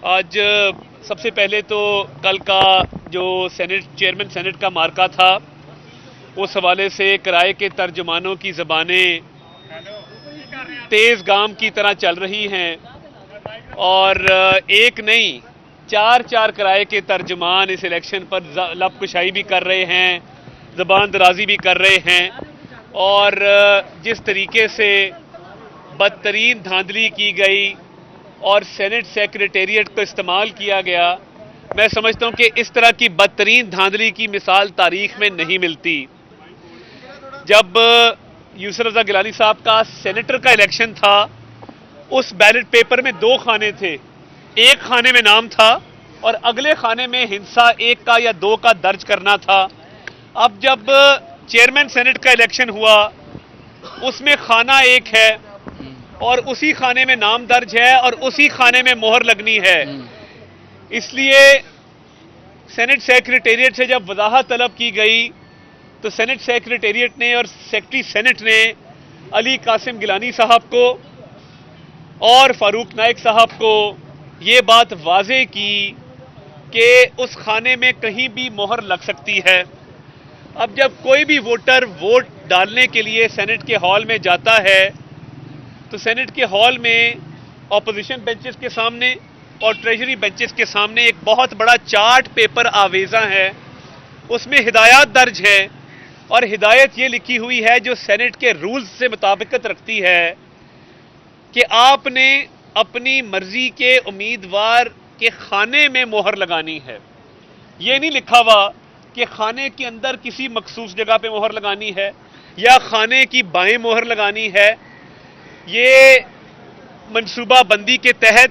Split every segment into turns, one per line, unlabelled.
आज सबसे पहले तो कल का जो चेयरमैन सेनेट का मार्का था, उस हवाले से किराए के तर्जुमानों की ज़बानें तेज़ गाम की तरह चल रही हैं और एक नहीं चार किराए के तर्जुमान इस इलेक्शन पर लबकुशाई भी कर रहे हैं, ज़बान दराजी भी कर रहे हैं और जिस तरीके से बदतरीन धांधली की गई और सेनेट सेक्रेटेरिएट को इस्तेमाल किया गया, मैं समझता हूं कि इस तरह की बदतरीन धांधली की मिसाल तारीख में नहीं मिलती। जब यूसुफ रज़ा गिलानी साहब का सेनेटर का इलेक्शन था, उस बैलेट पेपर में 2 खाने थे, एक खाने में नाम था और अगले खाने में हिंसा 1 का या 2 का दर्ज करना था। अब जब चेयरमैन सेनेट का इलेक्शन हुआ, उसमें खाना 1 है और उसी खाने में नाम दर्ज है और उसी खाने में मोहर लगनी है। इसलिए सेनेट सेक्रेटेरिएट से जब वजाहत तलब की गई तो सेनेट सेक्रेटेरिएट ने और सेक्रेटरी सेनेट ने अली कासिम गिलानी साहब को और फारूक नाइक साहब को ये बात वाजे की कि उस खाने में कहीं भी मोहर लग सकती है। अब जब कोई भी वोटर वोट डालने के लिए सेनेट के हॉल में जाता है तो सेनेट के हॉल में ऑपोजिशन बेंचेस के सामने और ट्रेजरी बेंचेस के सामने एक बहुत बड़ा चार्ट पेपर आवेजा है, उसमें हिदायत दर्ज है और हिदायत ये लिखी हुई है जो सेनेट के रूल्स से मुताबिकत रखती है कि आपने अपनी मर्जी के उम्मीदवार के खाने में मोहर लगानी है। ये नहीं लिखा हुआ कि खाने के अंदर किसी मखसूस जगह पे मोहर लगानी है या खाने की बाएं मोहर लगानी है। ये मंसूबा बंदी के तहत,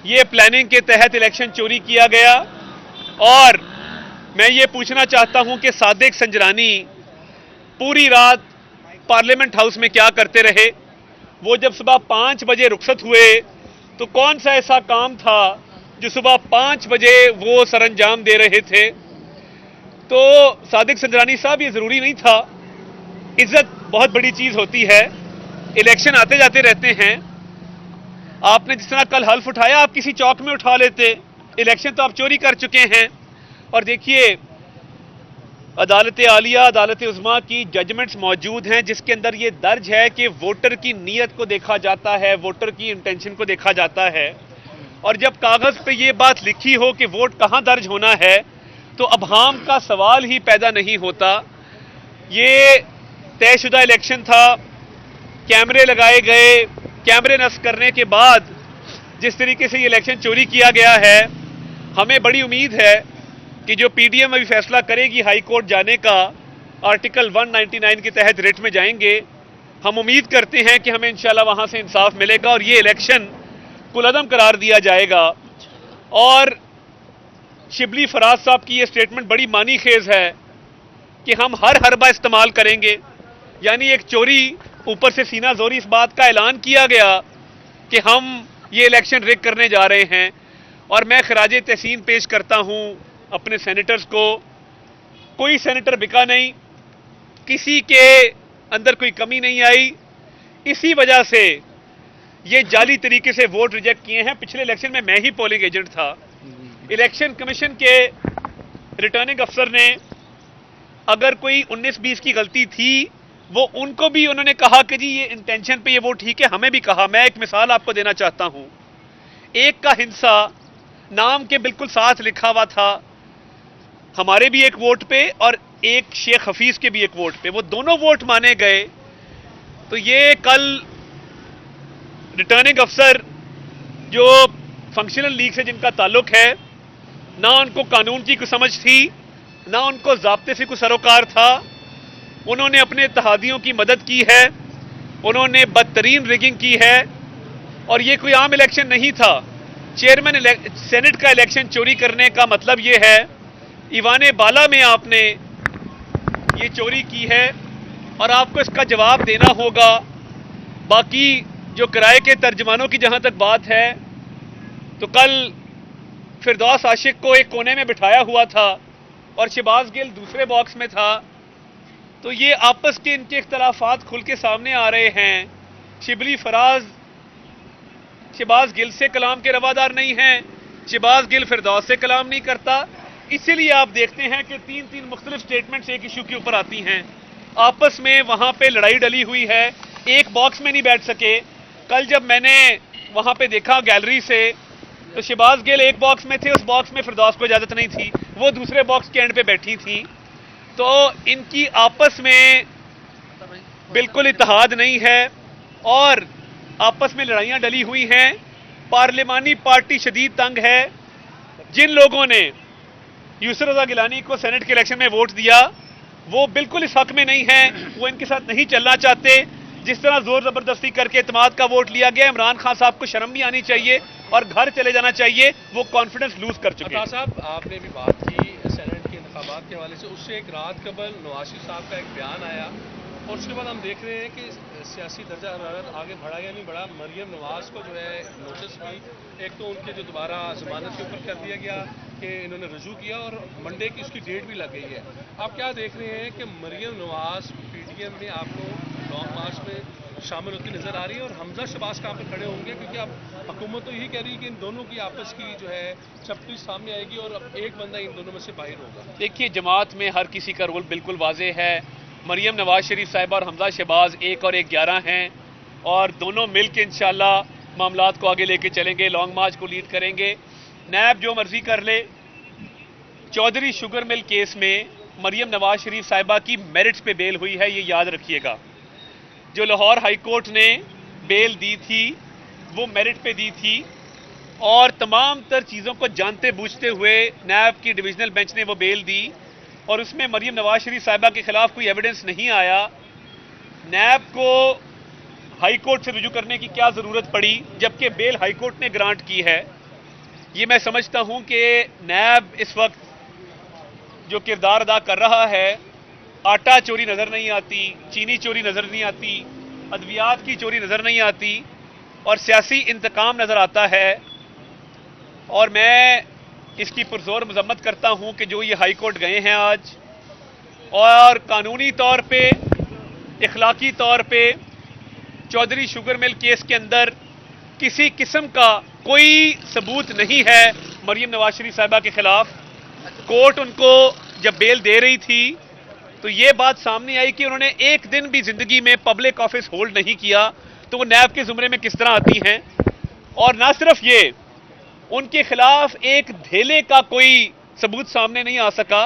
ये प्लानिंग के तहत इलेक्शन चोरी किया गया और मैं ये पूछना चाहता हूं कि सादिक संजरानी पूरी रात पार्लियामेंट हाउस में क्या करते रहे। वो जब सुबह 5 बजे रुखसत हुए तो कौन सा ऐसा काम था जो सुबह 5 बजे वो सरंजाम दे रहे थे। तो सादिक संजरानी साहब, ये जरूरी नहीं था। इज्जत बहुत बड़ी चीज होती है, इलेक्शन आते जाते रहते हैं। आपने जिस तरह कल हल्फ उठाया, आप किसी चौक में उठा लेते, इलेक्शन तो आप चोरी कर चुके हैं। और देखिए, अदालत आलिया, अदालत उज़्मा की जजमेंट्स मौजूद हैं जिसके अंदर ये दर्ज है कि वोटर की नीयत को देखा जाता है, वोटर की इंटेंशन को देखा जाता है। और जब कागज पे ये बात लिखी हो कि वोट कहां दर्ज होना है तो अबहाम का सवाल ही पैदा नहीं होता। ये तयशुदा इलेक्शन था, कैमरे लगाए गए, कैमरे नस्ब करने के बाद जिस तरीके से ये इलेक्शन चोरी किया गया है, हमें बड़ी उम्मीद है कि जो पीडीएम अभी फैसला करेगी हाई कोर्ट जाने का, आर्टिकल 199 के तहत रिट में जाएंगे। हम उम्मीद करते हैं कि हमें इंशाल्लाह वहां से इंसाफ मिलेगा और ये इलेक्शन कुलअदम करार दिया जाएगा। और शिबली फराज साहब की ये स्टेटमेंट बड़ी मानी खेज है कि हम हर हरबा इस्तेमाल करेंगे, यानी एक चोरी ऊपर से सीना जोरी इस बात का ऐलान किया गया कि हम ये इलेक्शन रिग करने जा रहे हैं। और मैं खराजे तहसीन पेश करता हूं अपने सेनेटर्स को। कोई सेनेटर बिका नहीं, किसी के अंदर कोई कमी नहीं आई। इसी वजह से ये जाली तरीके से वोट रिजेक्ट किए हैं। पिछले इलेक्शन में मैं ही पोलिंग एजेंट था। इलेक्शन कमीशन के रिटर्निंग अफसर ने अगर कोई 19-20 की गलती थी, वो उनको भी उन्होंने कहा कि जी ये इंटेंशन पे ये वोट ठीक है, हमें भी कहा। मैं एक मिसाल आपको देना चाहता हूं। एक का हिंसा नाम के बिल्कुल साथ लिखा हुआ था, हमारे भी एक वोट पे और एक शेख हफीज के भी एक वोट पे, वो दोनों वोट माने गए। तो ये कल रिटर्निंग अफसर जो फंक्शनल लीग से जिनका ताल्लुक है, ना उनको कानून की कुछ समझ थी, ना उनको ज़ाब्ते से कुछ सरोकार था। उन्होंने अपने इत्तेहादियों की मदद की है, उन्होंने बदतरीन रिगिंग की है। और ये कोई आम इलेक्शन नहीं था। चेयरमैन सेनेट का इलेक्शन चोरी करने का मतलब ये है, ईवान बाला में आपने ये चोरी की है और आपको इसका जवाब देना होगा। बाकी जो किराए के तर्जमानों की जहां तक बात है, तो कल फिरदौस आशिक को एक कोने में बिठाया हुआ था और शहबाज गिल दूसरे बॉक्स में था। तो ये आपस के इनके इख्तलाफात खुल के सामने आ रहे हैं। शिबली फराज शहबाज गिल से कलाम के रवादार नहीं हैं, शहबाज गिल फिरदौस से कलाम नहीं करता। इसीलिए आप देखते हैं कि तीन तीन मुख्तलिफ स्टेटमेंट्स एक इशू के ऊपर आती हैं, आपस में वहां पे लड़ाई डली हुई है, एक बॉक्स में नहीं बैठ सके। कल जब मैंने वहां पे देखा गैलरी से, तो शहबाज गिल एक बॉक्स में थे, उस बॉक्स में फिरदौस को इजाजत नहीं थी, वो दूसरे बॉक्स के एंड पे बैठी थी। तो इनकी आपस में बिल्कुल इत्तेहाद नहीं है और आपस में लड़ाइयां डली हुई हैं। पार्लिमानी पार्टी शदीद तंग है। जिन लोगों ने यूसुफ रजा गिलानी को सेनेट के इलेक्शन में वोट दिया, वो बिल्कुल इस हक में नहीं है, वो इनके साथ नहीं चलना चाहते। जिस तरह जोर जबरदस्ती करके इत्तेमाद का वोट लिया गया, इमरान खान साहब को शर्म भी आनी चाहिए और घर चले जाना चाहिए, वो कॉन्फिडेंस लूज कर चुके हैं।
साहब, आपने भी बात की सेनेट के इंतखाबात के हवाले से, उससे एक रात कबल नवाज शरीफ साहब का एक बयान आया और उसके बाद हम देख रहे हैं कि सियासी दर्जा हरारत आगे बढ़ा या नहीं बढ़ा। मरियम नवाज को जो है नोटिस भी, एक तो उनके जो दोबारा जमानत के ऊपर कर दिया गया कि इन्होंने रजू किया और मंडे की उसकी डेट भी लग गई है। आप क्या देख रहे हैं कि मरियम नवाज पीडीएम में आपको लॉन्ग मार्च में शामिल होती नजर आ रही है और हमजा शहबाज कहाँ पे खड़े होंगे, क्योंकि अब हुकूमत तो यही कह रही है कि इन दोनों की आपस की जो है चप्पी सामने आएगी और अब एक बंदा इन दोनों में से बाहर होगा।
देखिए, जमात में हर किसी का रोल बिल्कुल वाजे है। मरियम नवाज शरीफ साहिबा और हमजा शहबाज 1 और 1 11 हैं और दोनों मिल के इंशाल्लाह मामलात को आगे लेके चलेंगे, लॉन्ग मार्च को लीड करेंगे। नैब जो मर्जी कर ले, चौधरी शुगर मिल केस में मरियम नवाज शरीफ साहिबा की मेरिट्स पे बेल हुई है, ये याद रखिएगा। जो लाहौर हाई कोर्ट ने बेल दी थी वो मेरिट पे दी थी और तमाम तर चीज़ों को जानते बूझते हुए नैब की डिविजनल बेंच ने वो बेल दी और उसमें मरियम नवाज शरीफ साहिबा के खिलाफ कोई एविडेंस नहीं आया। नैब को हाई कोर्ट से रुजू करने की क्या ज़रूरत पड़ी, जबकि बेल हाई कोर्ट ने ग्रांट की है। ये मैं समझता हूं कि नैब इस वक्त जो किरदार अदा कर रहा है, आटा चोरी नजर नहीं आती, चीनी चोरी नजर नहीं आती, अद्वियात की चोरी नजर नहीं आती और सियासी इंतकाम नजर आता है। और मैं इसकी पुरजोर मजम्मत करता हूं कि जो ये हाई कोर्ट गए हैं आज, और कानूनी तौर पे, इखलाकी तौर पे चौधरी शुगर मिल केस के अंदर किसी किस्म का कोई सबूत नहीं है मरियम नवाज शरीफ साहिबा के खिलाफ। कोर्ट उनको जब बेल दे रही थी तो ये बात सामने आई कि उन्होंने एक दिन भी जिंदगी में पब्लिक ऑफिस होल्ड नहीं किया, तो वो नैब के जुमरे में किस तरह आती हैं। और ना सिर्फ ये, उनके खिलाफ एक धेले का कोई सबूत सामने नहीं आ सका।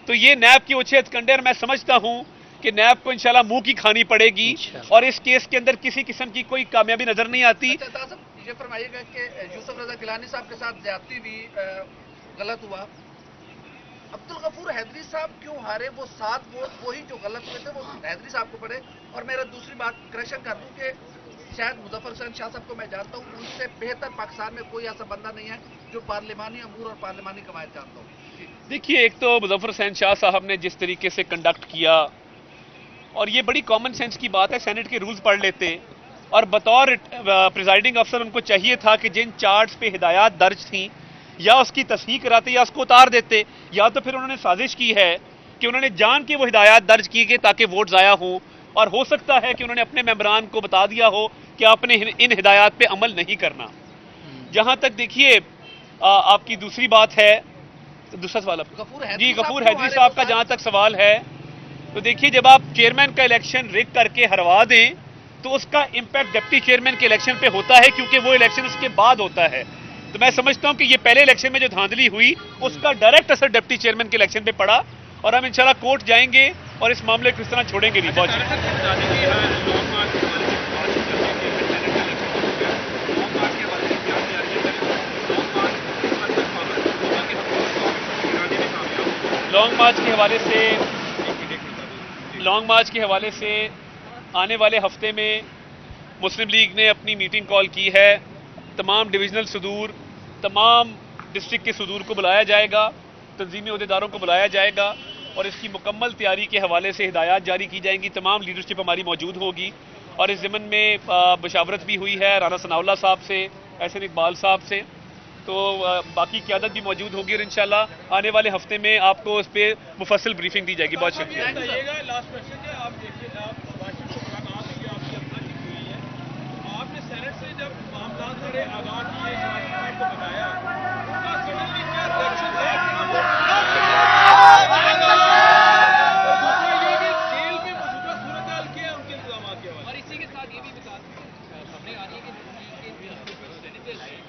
तो ये नैब की उछेत कंडेर, मैं समझता हूं कि नैब को इंशाल्लाह मुंह की खानी पड़ेगी और इस केस के अंदर किसी किस्म की कोई कामयाबी नजर नहीं आती।
ये फरमाइएगा कि यूसुफ रजा गिलानी साहब के साथ ज्यादती भी गलत हुआ, अब्दुल गफूर हैदरी साहब क्यों हारे? वो 7 वोट वही जो गलत हुए थे वो हैदरी साहब को पड़े। और मेरा दूसरी बात करेक्शन कर दूं कि शायद मुजफ्फर हुसैन शाह साहब को मैं जानता हूं, उनसे बेहतर पाकिस्तान में कोई ऐसा बंदा नहीं है जो पार्लिमानी अमूर और पार्लिमानी कवायद जानता हूं।
देखिए, एक तो मुजफ्फर हुसैन शाह साहब ने जिस तरीके से कंडक्ट किया, और ये बड़ी कॉमन सेंस की बात है, सेनेट के रूल्स पढ़ लेते और बतौर प्रिजाइडिंग अफसर उनको चाहिए था कि जिन चार्ट्स पे हिदायत दर्ज थी या उसकी तस्हीह कराते या उसको उतार देते, या तो फिर उन्होंने साजिश की है कि उन्होंने जान के वो हिदायत दर्ज की कि ताकि वोट ज़ाया हो, और हो सकता है कि उन्होंने अपने मेंबरान को बता दिया हो कि आपने इन हिदायत पे अमल नहीं करना। जहां तक देखिए आपकी दूसरी बात है, दूसरा सवाल जी गफूर हैदरी साहब का जहां तक सवाल है, तो देखिए जब आप चेयरमैन का इलेक्शन रिग करके हरवा दें तो उसका इंपैक्ट डिप्टी चेयरमैन के इलेक्शन पे होता है, क्योंकि वो इलेक्शन उसके बाद होता है। तो मैं समझता हूं कि ये पहले इलेक्शन में जो धांधली हुई उसका डायरेक्ट असर डिप्टी चेयरमैन के इलेक्शन पे पड़ा, और हम इंशाल्लाह कोर्ट जाएंगे और इस मामले को इस तरह छोड़ेंगे नहीं। बहुत लॉन्ग मार्च के हवाले से आने वाले हफ्ते में मुस्लिम लीग ने अपनी मीटिंग कॉल की है। तमाम डिविजनल सदूर, तमाम डिस्ट्रिक्ट के सदूर को बुलाया जाएगा, तंजीमी अहदेदारों को बुलाया जाएगा और इसकी मुकम्मल तैयारी के हवाले से हिदायत जारी की जाएंगी। तमाम लीडरशिप हमारी मौजूद होगी और इस ज़मन में बशावरत भी हुई है राना सनाउल्लाह साहब से, एहसन इकबाल साहब से, तो बाकी क़यादत भी मौजूद होगी और इंशाल्लाह आने वाले हफ्ते में आपको उस पर मुफस्सिल ब्रीफिंग दी जाएगी। बहुत शुक्रिया।
लास्ट क्वेश्चन है, आप देखिए, आप वाशिंगटन मुलाकात हुई है, आपकी अपना की हुई है, आपने सेनेट से जब मामला
बड़े आगाम किए समाजी पार्टी को बताया उनका सडनली क्या रिएक्शन है और दूसरा ये कि जेल में मौजूदा सूरत हाल क्या है उनके इंतजाम के हवाले
और इसी के साथ ये भी बता खबरें आ रही है कि जो सेनेटर्स हैं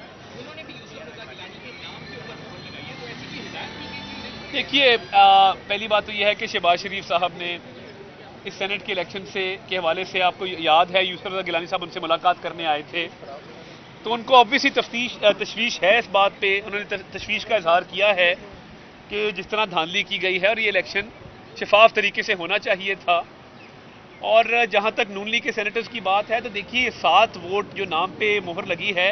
उन्होंने भी यूसुफ रजा गिलानी के नाम के ऊपर मोहर लगाई है, तो ऐसी की हिदायत की गई थी।
देखिए, पहली बात तो यह है कि शहबाज शरीफ साहब ने इस सेनेट के इलेक्शन के हवाले से, आपको याद है यूसुफ रजा गिलानी साहब उनसे मुलाकात करने आए थे, तो उनको ऑब्वियसली तशवीश है इस बात पे, उन्होंने तशवीश का इजहार किया है कि जिस तरह धांधली की गई है और ये इलेक्शन शफाफ तरीके से होना चाहिए था। और जहां तक नून लीग के सेनेटर्स की बात है, तो देखिए 7 वोट जो नाम पे मोहर लगी है,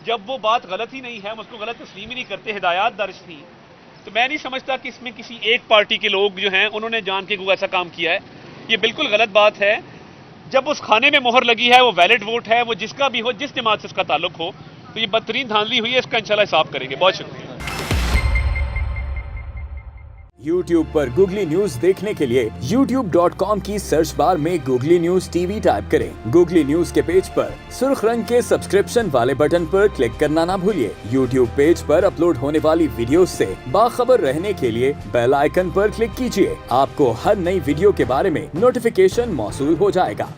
जब वो बात गलत ही नहीं है, हम उसको गलत तस्लीम ही नहीं करते, हिदायत दर्ज थी, तो मैं नहीं समझता कि इसमें किसी एक पार्टी के लोग जो हैं उन्होंने जान के कोई ऐसा काम किया है। ये बिल्कुल गलत बात है। जब उस खाने में मोहर लगी है, वो वैलिड वोट है, वो जिसका भी हो, जिस जमात से उसका ताल्लुक हो, तो ये बदतरीन धांधली हुई है, इसका इंशाल्लाह हिसाब करेंगे। बहुत शुक्रिया।
YouTube पर Google न्यूज देखने के लिए youtube.com की सर्च बार में Google न्यूज TV टाइप करें। Google न्यूज के पेज पर सुर्ख रंग के सब्सक्रिप्शन वाले बटन पर क्लिक करना ना भूलिए। YouTube पेज पर अपलोड होने वाली वीडियोस से बाखबर रहने के लिए बेल आइकन पर क्लिक कीजिए। आपको हर नई वीडियो के बारे में नोटिफिकेशन मौसूल हो जाएगा।